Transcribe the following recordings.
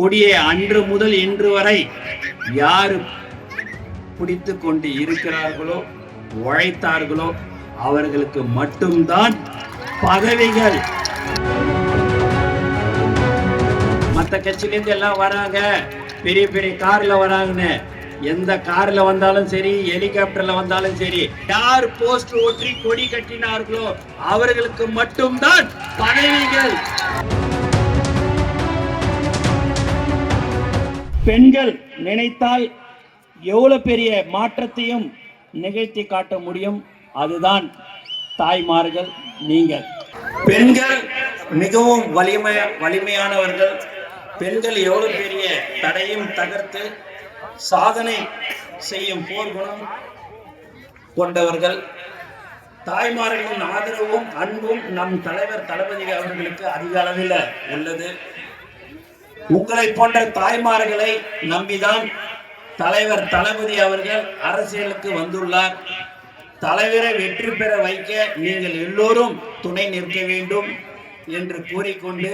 கொடியை அன்று முதல் இன்று வரை யாரு பிடித்து கொண்டு இருக்கிறார்களோ உழைத்தார்களோ அவர்களுக்கு மட்டும்தான் பதவிகள். மற்ற கட்சியிலிருந்து எல்லாம் வராங்க, பெரிய பெரிய கார்ல வராங்கன்னு. எந்த கார்ல வந்தாலும் சரி, ஹெலிகாப்டர்ல வந்தாலும் சரி, யார் போஸ்ட் ஒற்றி கொடி கட்டினார்களோ அவர்களுக்கு மட்டும்தான் பதவிகள். பெண்கள் நினைத்தால் எவ்வளவு பெரிய மாற்றத்தையும் நிகழ்த்தி காட்ட முடியும். அதுதான் தாய்மார்கள் நீங்கள். பெண்கள் மிகவும் வலிமையானவர்கள். பெண்கள் எவ்வளவு பெரிய தடையும் தகர்த்து சாதனை செய்யும் போர் குணம் கொண்டவர்கள். தாய்மார்களின் ஆதரவும் அன்பும் நம் தலைவர் தளபதி அவர்களுக்கு அதிக அளவில் உள்ளது. உங்களை போன்ற தாய்மார்களை நம்பிதான் தலைவர் தளபதி அவர்கள் அரசியலுக்கு வந்துள்ளார். தலைவரை வெற்றி பெற வைக்க நீங்கள் எல்லோரும் துணை நிற்க வேண்டும் என்று கூறிக்கொண்டு,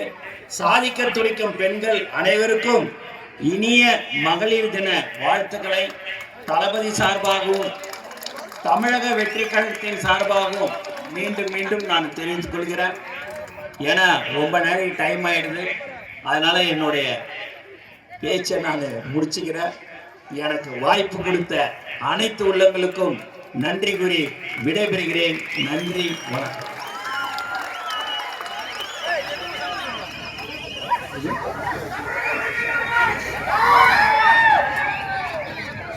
சாதிக்க துடிக்கும் பெண்கள் அனைவருக்கும் இனிய மகளிர் தின வாழ்த்துக்களை தளபதி சார்பாகவும் தமிழக வெற்றி கழகத்தின் சார்பாகவும் மீண்டும் மீண்டும் நான் தெரிந்து கொள்கிறேன். ஏன்னா ரொம்ப நேரம் டைம் ஆயிடுது. அதனால என்னுடைய பேச்சை நான் முடிச்சுக்கிறேன். எனக்கு வாய்ப்பு கொடுத்த அனைத்து உள்ளங்களுக்கும் நன்றி கூறி விடைபெறுகிறேன். நன்றி, வணக்கம்.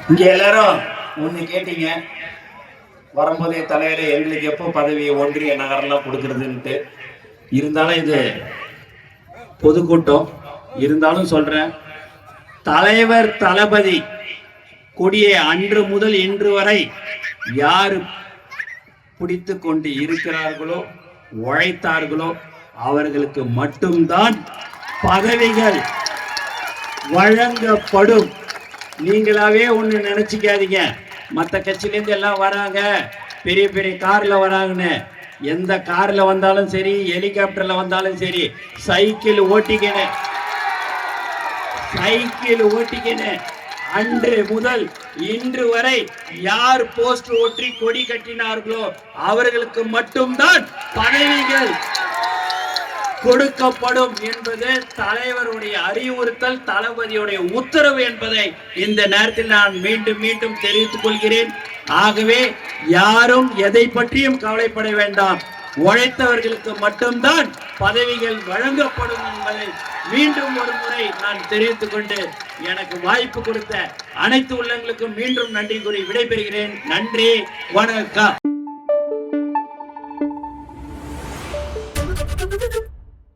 இங்க எல்லாரும் ஒண்ணு கேட்டீங்க, வரும்போதே தலைவரே எங்களுக்கு எப்போ பதவி ஒன்றிய நகரெல்லாம் கொடுக்கறதுன்ட்டு. இருந்தாலும் இது பொதுக்கூட்டம், இருந்தாலும் சொல்றேன், தலைவர் தளபதி கொடியை அன்று முதல் இன்று வரை யாரு பிடித்து கொண்டு இருக்கிறார்களோ உழைத்தார்களோ அவர்களுக்கு மட்டும்தான் பதவிகள் வழங்கப்படும். நீங்களாவே ஒண்ணு நினைச்சுக்காதீங்க, மற்ற கட்சியிலேருந்து எல்லாம் வராங்க, பெரிய பெரிய கார்ல வராங்கன்னு. எந்த கார்ல வந்தாலும் சரி, ஹெலிகாப்டர்ல வந்தாலும் சரி, சைக்கிள் ஓட்டிக்கின அன்று முதல் இன்று வரை யார் போஸ்ட் ஒற்றி கொடி கட்டினார்களோ அவர்களுக்கு மட்டும்தான் பதவிகள் கொடுக்கப்படும் என்பது தலைவருடைய அறிவுறுத்தல், தளபதியுடைய உத்தரவு என்பதை இந்த நேரத்தில் நான் மீண்டும் மீண்டும் தெரிவித்துக் கொள்கிறேன். ஆகவே யாரும் எதை பற்றியும் கவலைப்பட வேண்டாம், உழைத்தவர்களுக்கு மட்டும்தான் பதவிகள் வழங்கப்படும் என்பதை மீண்டும் ஒரு முறை நான் தெரிவித்துக் கொண்டு, எனக்கு வாய்ப்பு கொடுத்த அனைத்து உள்ளங்களுக்கும் மீண்டும் நன்றி கூறி விடைபெறுகிறேன். நன்றி, வணக்கம்.